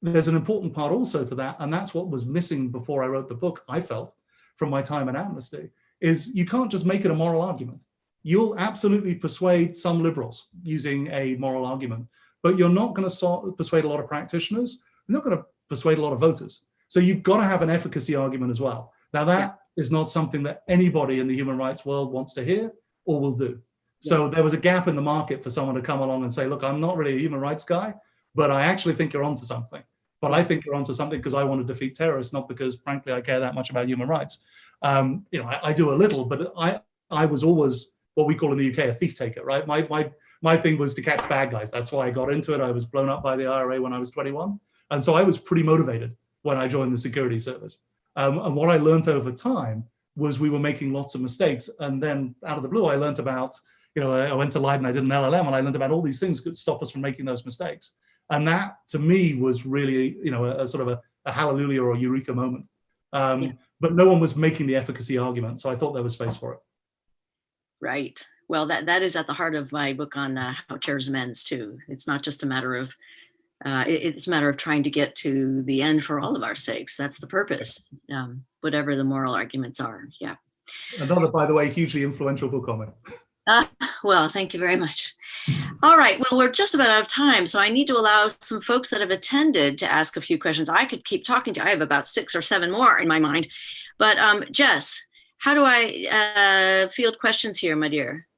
there's an important part also to that, and that's what was missing before I wrote the book, I felt, from my time at Amnesty, is you can't just make it a moral argument. You'll absolutely persuade some liberals using a moral argument, but you're not going to persuade a lot of practitioners. You're not going to persuade a lot of voters. So you've got to have an efficacy argument as well. Now that is not something that anybody in the human rights world wants to hear or will do. So there was a gap in the market for someone to come along and say, look, I'm not really a human rights guy, but I actually think you're onto something. But I think you're onto something because I want to defeat terrorists, not because, frankly, I care that much about human rights. I do a little, but I was always what we call in the UK a thief taker, right? My thing was to catch bad guys. That's why I got into it. I was blown up by the IRA when I was 21. And so I was pretty motivated when I joined the security service. And what I learned over time was we were making lots of mistakes. And then out of the blue, I learned about, I went to Leiden, I did an LLM, and I learned about all these things that could stop us from making those mistakes. And that, to me, was really, a sort of a hallelujah or a eureka moment. But no one was making the efficacy argument, so I thought there was space for it. Right. Well, that is at the heart of my book on how terrorism ends, too. It's not just a matter of, it's a matter of trying to get to the end for all of our sakes. That's the purpose, whatever the moral arguments are. Yeah. Another, by the way, hugely influential book on it. Well, thank you very much. All right. Well, we're just about out of time, so I need to allow some folks that have attended to ask a few questions. I could keep talking to you. I have about 6 or 7 more in my mind. But Jess, how do I field questions here, my dear?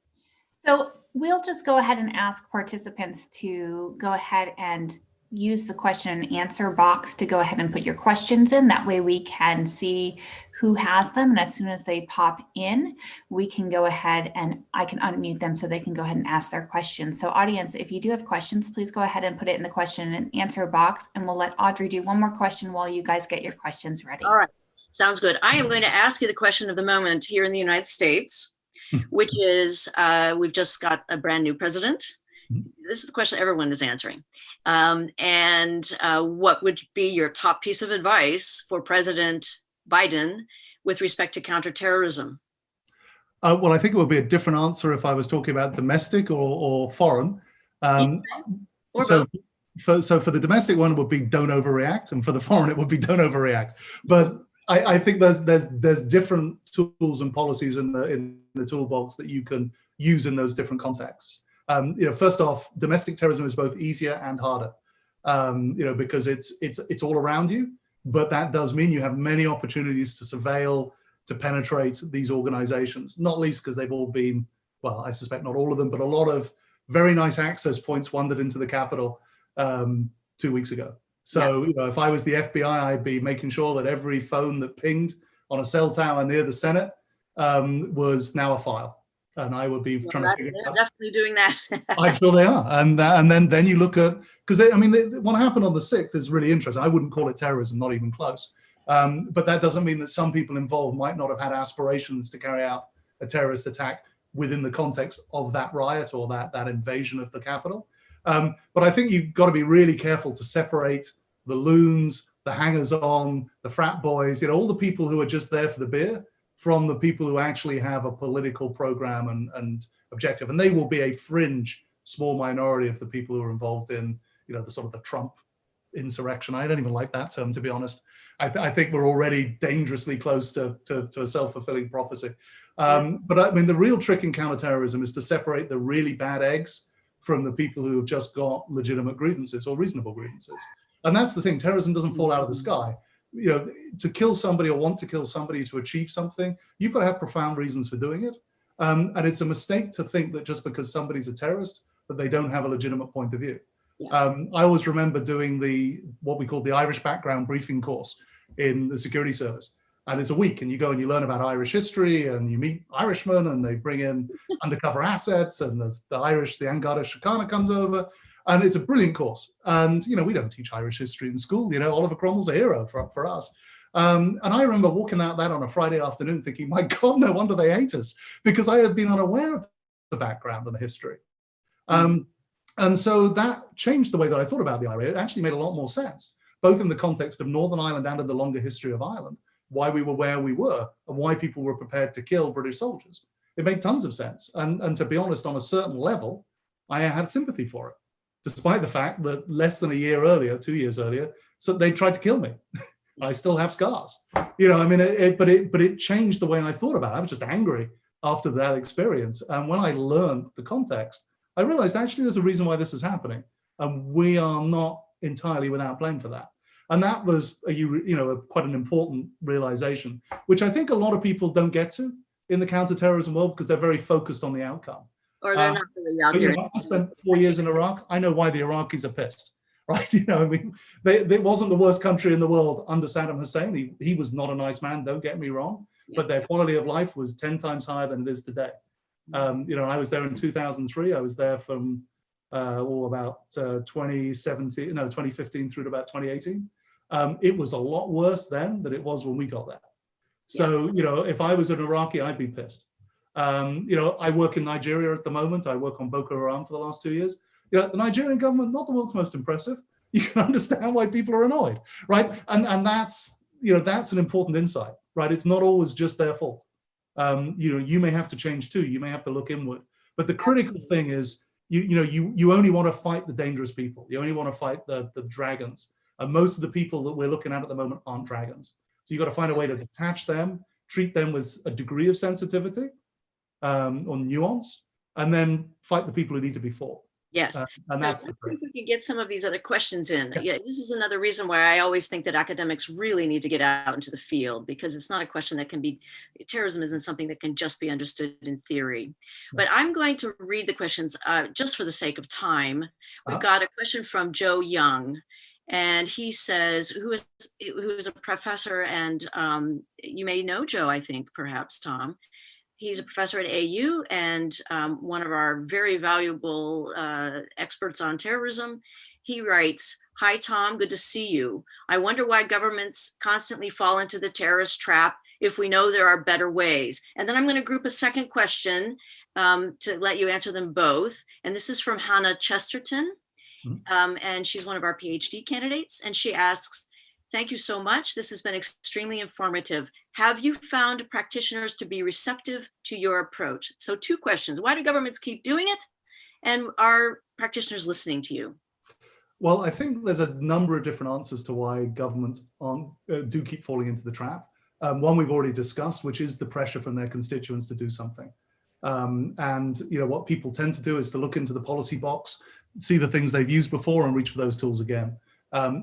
So we'll just go ahead and ask participants to go ahead and use the question and answer box to go ahead and put your questions in. That way we can see who has them. And as soon as they pop in, we can go ahead and I can unmute them so they can go ahead and ask their questions. So audience, if you do have questions, please go ahead and put it in the question and answer box. And we'll let Audrey do one more question while you guys get your questions ready. All right. Sounds good. I am going to ask you the question of the moment here in the United States, which is, we've just got a brand new president. This is the question everyone is answering. What would be your top piece of advice for President Biden with respect to counterterrorism? Well, I think it would be a different answer if I was talking about domestic or foreign. So for the domestic one, it would be don't overreact, and for the foreign, it would be don't overreact. But I think there's different tools and policies in the toolbox that you can use in those different contexts. First off, domestic terrorism is both easier and harder, because it's all around you. But that does mean you have many opportunities to surveil, to penetrate these organizations, not least because they've all been, well, I suspect not all of them, but a lot of very nice access points wandered into the Capitol 2 weeks ago. So if I was the FBI, I'd be making sure that every phone that pinged on a cell tower near the Senate was now a file. And I would be trying to figure it out. Definitely doing that. I'm sure they are. And then you look at, because what happened on the 6th is really interesting. I wouldn't call it terrorism, not even close. But that doesn't mean that some people involved might not have had aspirations to carry out a terrorist attack within the context of that riot or that invasion of the Capitol. But I think you've got to be really careful to separate the loons, the hangers-on, the frat boys, all the people who are just there for the beer, from the people who actually have a political program and objective. And they will be a fringe, small minority of the people who are involved in, the sort of the Trump insurrection. I don't even like that term, to be honest. I think we're already dangerously close to a self-fulfilling prophecy. But I mean, the real trick in counterterrorism is to separate the really bad eggs from the people who have just got legitimate grievances or reasonable grievances. And that's the thing, terrorism doesn't fall out of the sky. To kill somebody or want to kill somebody to achieve something, you've got to have profound reasons for doing it. And it's a mistake to think that just because somebody's a terrorist, that they don't have a legitimate point of view. I always remember doing what we call the Irish background briefing course in the security service. And it's a week, and you go and you learn about Irish history, and you meet Irishmen, and they bring in undercover assets, and the An Garda Síochána comes over. And it's a brilliant course. And, we don't teach Irish history in school. Oliver Cromwell's a hero for us. And I remember walking out that on a Friday afternoon thinking, my God, no wonder they hate us, because I had been unaware of the background and the history. And so that changed the way that I thought about the IRA. It actually made a lot more sense, both in the context of Northern Ireland and in the longer history of Ireland. why we were where we were and why people were prepared to kill British soldiers. It made tons of sense. And to be honest, on a certain level, I had sympathy for it, despite the fact that less than a year earlier, 2 years earlier, so they tried to kill me. I still have scars. You know, I mean, but it changed the way I thought about it. I was just angry after that experience. And when I learned the context, I realized actually there's a reason why this is happening. And we are not entirely without blame for that. And that was, quite an important realization, which I think a lot of people don't get to in the counterterrorism world because they're very focused on the outcome. Or they're not really out there. I spent 4 years in Iraq. I know why the Iraqis are pissed, right? You know, I mean, it wasn't the worst country in the world under Saddam Hussein. He was not a nice man, don't get me wrong, but their quality of life was 10 times higher than it is today. I was there in 2003. I was there from about 2015 through to about 2018. It was a lot worse then than it was when we got there. So, if I was an Iraqi, I'd be pissed. I work in Nigeria at the moment. I work on Boko Haram for the last 2 years. The Nigerian government, not the world's most impressive. You can understand why people are annoyed, right? And that's an important insight, right? It's not always just their fault. You may have to change too. You may have to look inward. But the critical thing is, you only want to fight the dangerous people. You only want to fight the dragons. And most of the people that we're looking at the moment aren't dragons. So you've got to find a way to detach them, treat them with a degree of sensitivity or nuance, and then fight the people who need to be fought. Yes. And that's let's see if we can get some of these other questions in. Yeah, this is another reason why I always think that academics really need to get out into the field, because it's not a question that can be, terrorism isn't something that can just be understood in theory. But I'm going to read the questions just for the sake of time. We've got a question from Joe Young. And he says, who is a professor, and you may know Joe, I think, perhaps, Tom. He's a professor at AU and one of our very valuable experts on terrorism. He writes, "Hi, Tom, good to see you. I wonder why governments constantly fall into the terrorist trap if we know there are better ways." And then I'm going to group a second question to let you answer them both. And this is from Hannah Chesterton. And she's one of our PhD candidates. And she asks, "Thank you so much. This has been extremely informative. Have you found practitioners to be receptive to your approach?" So 2 questions. Why do governments keep doing it? And are practitioners listening to you? Well, I think there's a number of different answers to why governments do keep falling into the trap. One we've already discussed, which is the pressure from their constituents to do something. And what people tend to do is to look into the policy box, see the things they've used before and reach for those tools again.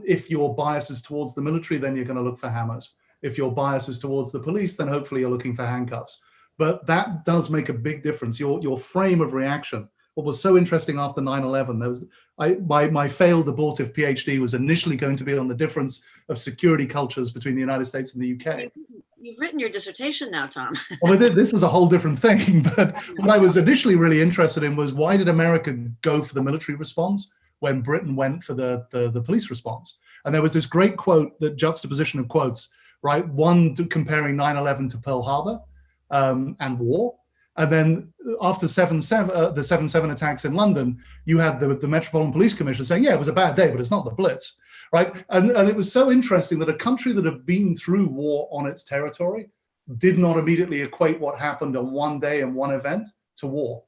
If your bias is towards the military, then you're going to look for hammers. If your bias is towards the police, then hopefully you're looking for handcuffs. But that does make a big difference. Your frame of reaction. What was so interesting after 9/11, my failed abortive PhD was initially going to be on the difference of security cultures between the United States and the UK. You've written your dissertation now, Tom. Well, this is a whole different thing. But what I was initially really interested in was, why did America go for the military response when Britain went for the police response? And there was this great quote, the juxtaposition of quotes, right? One comparing 9/11 to Pearl Harbor and war. And then after the 7/7 attacks in London, you had the Metropolitan Police Commissioner saying, yeah, it was a bad day, but it's not the Blitz, right? And it was so interesting that a country that had been through war on its territory did not immediately equate what happened on one day and one event to war,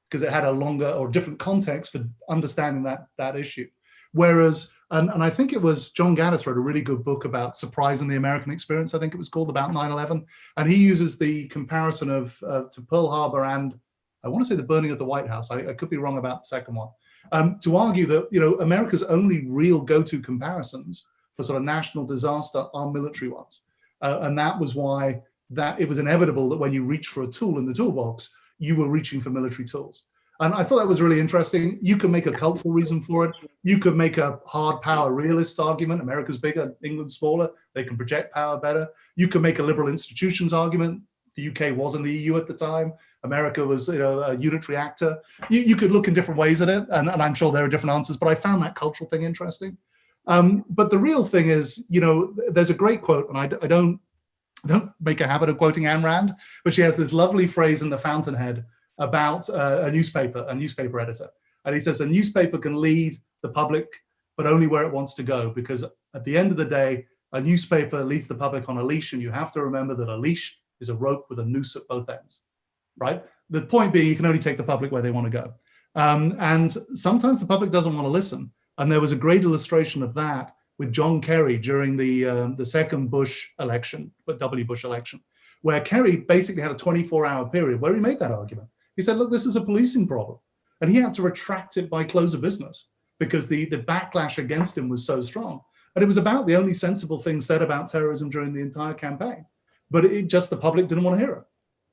because it had a longer or different context for understanding that issue. Whereas, and I think it was John Gaddis wrote a really good book about surprise in the American experience, I think it was called, about 9/11. And he uses the comparison of to Pearl Harbor and I want to say the burning of the White House. I could be wrong about the second one. To argue that, America's only real go-to comparisons for sort of national disaster are military ones. And that was why it was inevitable that when you reach for a tool in the toolbox, you were reaching for military tools. And I thought that was really interesting. You can make a cultural reason for it. You could make a hard power realist argument. America's bigger, England's smaller. They can project power better. You could make a liberal institutions argument. The UK was in the EU at the time. America was, a unitary actor. You could look in different ways at it, and I'm sure there are different answers, but I found that cultural thing interesting. But the real thing is, there's a great quote, and I don't make a habit of quoting Ayn Rand, but she has this lovely phrase in The Fountainhead about a newspaper editor. And he says, a newspaper can lead the public, but only where it wants to go, because at the end of the day, A newspaper leads the public on a leash, and you have to remember that a leash is a rope with a noose at both ends, right? The point being, you can only take the public where they want to go. And sometimes the public doesn't want to listen. And there was a great illustration of that with John Kerry during the second Bush election, but W. Bush election, where Kerry basically had a 24-hour period where he made that argument. He said, look, this is a policing problem. And he had to retract it by close of business because the backlash against him was so strong. And it was about the only sensible thing said about terrorism during the entire campaign. But it just, the public didn't want to hear it.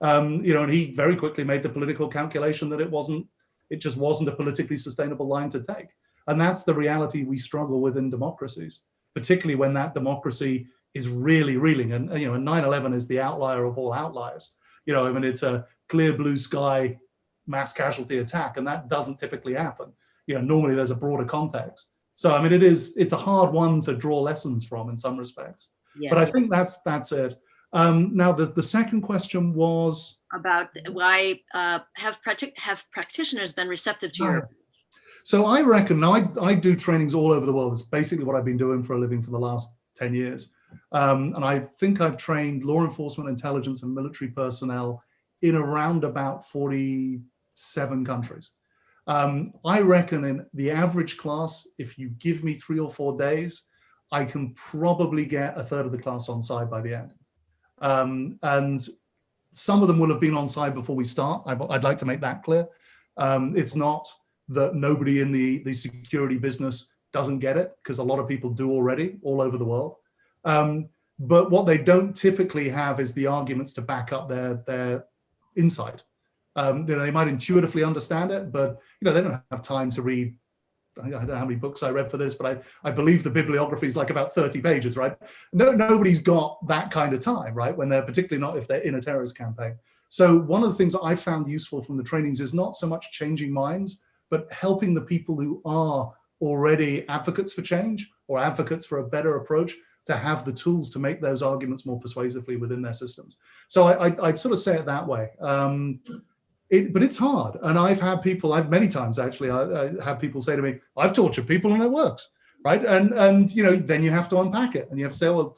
And he very quickly made the political calculation that it just wasn't a politically sustainable line to take. And that's the reality we struggle with in democracies, particularly when that democracy is really reeling. And 9/11 is the outlier of all outliers. It's a clear blue sky mass casualty attack, and that doesn't typically happen. Normally there's a broader context. So, it's a hard one to draw lessons from in some respects. Yes. But I think that's it. Now, the second question was about why have practitioners been receptive to your? So I reckon, now I do trainings all over the world. It's basically what I've been doing for a living for the last 10 years. And I think I've trained law enforcement, intelligence, and military personnel in around about 47 countries. I reckon in the average class, if you give me 3 or 4 days, I can probably get a third of the class on side by the end. And some of them will have been on side before we start. I'd like to make that clear. It's not that nobody in the security business doesn't get it, because a lot of people do already all over the world. But what they don't typically have is the arguments to back up their insight. They might intuitively understand it, but they don't have time to read. I don't know how many books I read for this, but I believe the bibliography is like about 30 pages, right? Nobody's got that kind of time, right? Particularly not if they're in a terrorist campaign. So one of the things that I found useful from the trainings is not so much changing minds, but helping the people who are already advocates for change or advocates for a better approach to have the tools to make those arguments more persuasively within their systems. So I'd sort of say it that way. But it's hard. And I've had people, many times actually, I have people say to me, I've tortured people and it works, right? And then you have to unpack it and you have to say, well,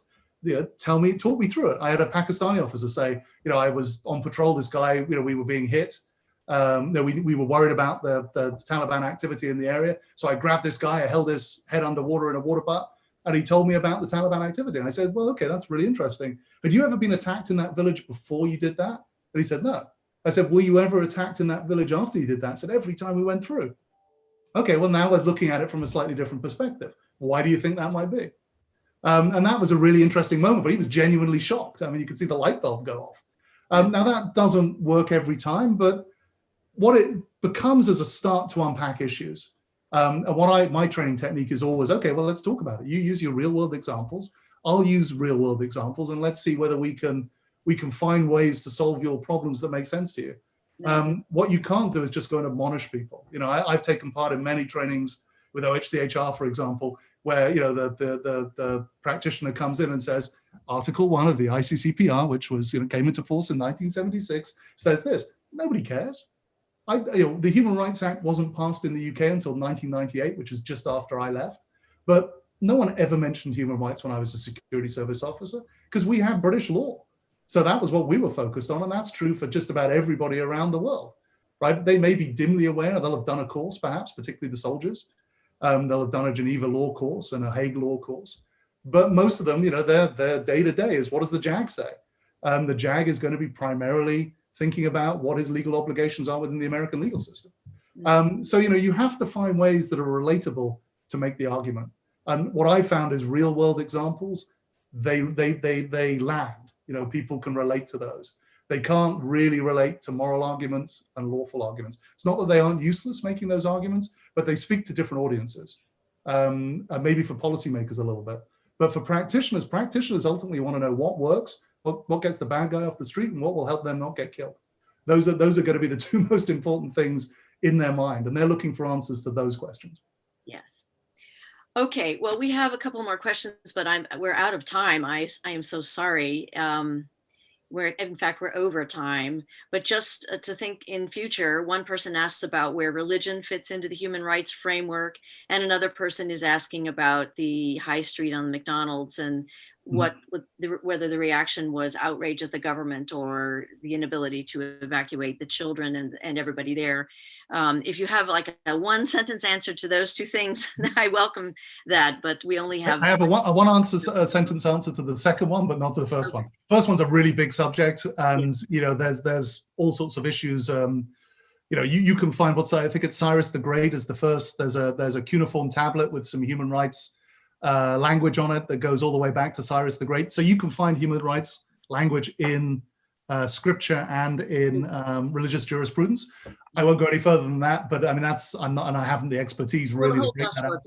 talk me through it. I had a Pakistani officer say, I was on patrol, this guy, we were being hit. We were worried about the Taliban activity in the area. So I grabbed this guy, I held his head underwater in a water butt, and he told me about the Taliban activity. And I said, well, okay, that's really interesting. Had you ever been attacked in that village before you did that? And he said, no. I said, were you ever attacked in that village after you did that? I said, every time we went through. Okay, well, now we're looking at it from a slightly different perspective. Why do you think that might be? And that was a really interesting moment, but he was genuinely shocked. You could see the light bulb go off. Now, that doesn't work every time, but what it becomes is a start to unpack issues. And my training technique is always, okay, well, let's talk about it. You use your real world examples. I'll use real world examples, and let's see whether we can find ways to solve your problems that make sense to you. What you can't do is just go and admonish people. I've taken part in many trainings with OHCHR, for example, where the practitioner comes in and says, Article 1 of the ICCPR, which was came into force in 1976, says this. Nobody cares. The Human Rights Act wasn't passed in the UK until 1998, which is just after I left. But no one ever mentioned human rights when I was a security service officer, because we had British law. So that was what we were focused on. And that's true for just about everybody around the world, right? They may be dimly aware. They'll have done a course, perhaps, particularly the soldiers. They'll have done a Geneva law course and a Hague law course. But most of them, their day-to-day is, what does the JAG say? The JAG is going to be primarily thinking about what his legal obligations are within the American legal system. So, you have to find ways that are relatable to make the argument. And what I found is real world examples, they land. People can relate to those. They can't really relate to moral arguments and lawful arguments. It's not that they aren't useless making those arguments, but they speak to different audiences. And maybe for policymakers a little bit. But for practitioners ultimately want to know what works, what gets the bad guy off the street, and what will help them not get killed. Those are going to be the two most important things in their mind, and they're looking for answers to those questions. Yes. Okay. Well, we have a couple more questions, but we're out of time. I am so sorry. We're over time. But just to think in future, one person asks about where religion fits into the human rights framework, and another person is asking about the high street on McDonald's and whether the reaction was outrage at the government or the inability to evacuate the children and everybody there. If you have like a one sentence answer to those two things, I welcome that, but we only have. I have a sentence answer to the second one, but not to the first one. First one's a really big subject, and there's all sorts of issues. You can find I think it's Cyrus the Great is the first. There's a cuneiform tablet with some human rights language on it that goes all the way back to Cyrus the Great. So you can find human rights language in scripture and in religious jurisprudence. I won't go any further than that, but I mean I haven't the expertise really to make that out.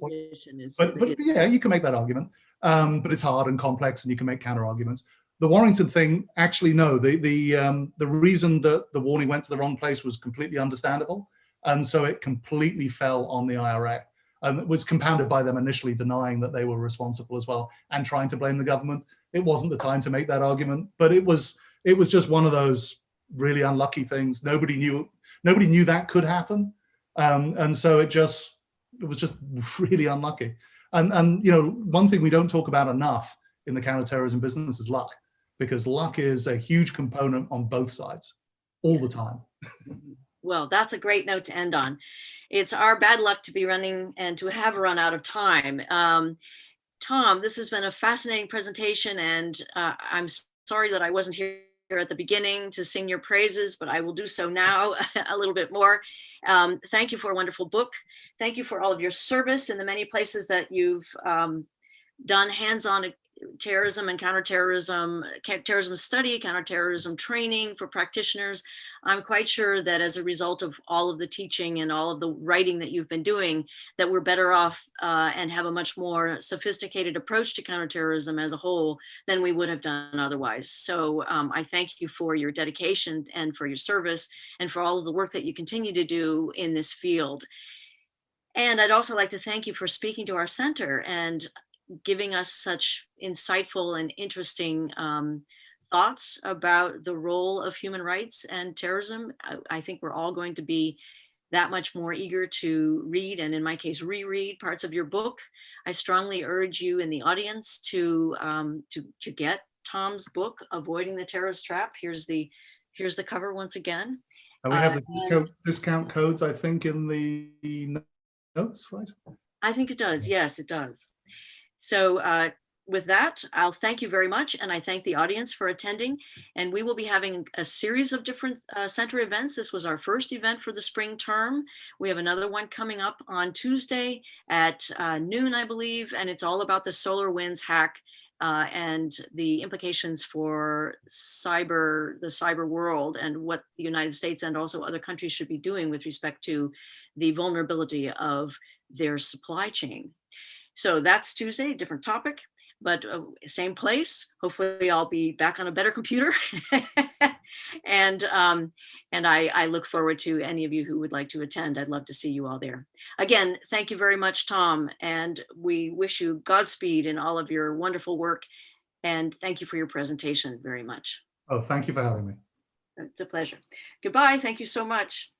But yeah, you can make that argument, but it's hard and complex, and you can make counter arguments. The Warrington thing, actually, no. The reason that the warning went to the wrong place was completely understandable, and so it completely fell on the IRA. And it was compounded by them initially denying that they were responsible as well and trying to blame the government. It wasn't the time to make that argument, but it was just one of those really unlucky things. Nobody knew that could happen, and so it was just really unlucky. And one thing we don't talk about enough in the counterterrorism business is luck, because luck is a huge component on both sides all the time. Well, that's a great note to end on. It's our bad luck to be running and to have run out of time. Tom, this has been a fascinating presentation, and I'm sorry that I wasn't here at the beginning to sing your praises, but I will do so now a little bit more. Thank you for a wonderful book. Thank you for all of your service in the many places that you've done hands-on terrorism and counterterrorism, terrorism study, counterterrorism training for practitioners. I'm quite sure that as a result of all of the teaching and all of the writing that you've been doing, that we're better off and have a much more sophisticated approach to counterterrorism as a whole than we would have done otherwise. So I thank you for your dedication and for your service and for all of the work that you continue to do in this field. And I'd also like to thank you for speaking to our center and giving us such insightful and interesting thoughts about the role of human rights and terrorism. I think we're all going to be that much more eager to read, and in my case, reread parts of your book. I strongly urge you in the audience to get Tom's book, Avoiding the Terrorist Trap. Here's the cover once again. And we have the discount codes, I think, in the notes, right? I think it does. Yes, it does. So with that, I'll thank you very much. And I thank the audience for attending. And we will be having a series of different center events. This was our first event for the spring term. We have another one coming up on Tuesday at noon, I believe. And it's all about the SolarWinds hack and the implications for the cyber world, and what the United States and also other countries should be doing with respect to the vulnerability of their supply chain. So that's Tuesday, different topic, but same place. Hopefully I'll be back on a better computer. and I look forward to any of you who would like to attend. I'd love to see you all there. Again, thank you very much, Tom. And we wish you Godspeed in all of your wonderful work. And thank you for your presentation very much. Oh, thank you for having me. It's a pleasure. Goodbye. Thank you so much.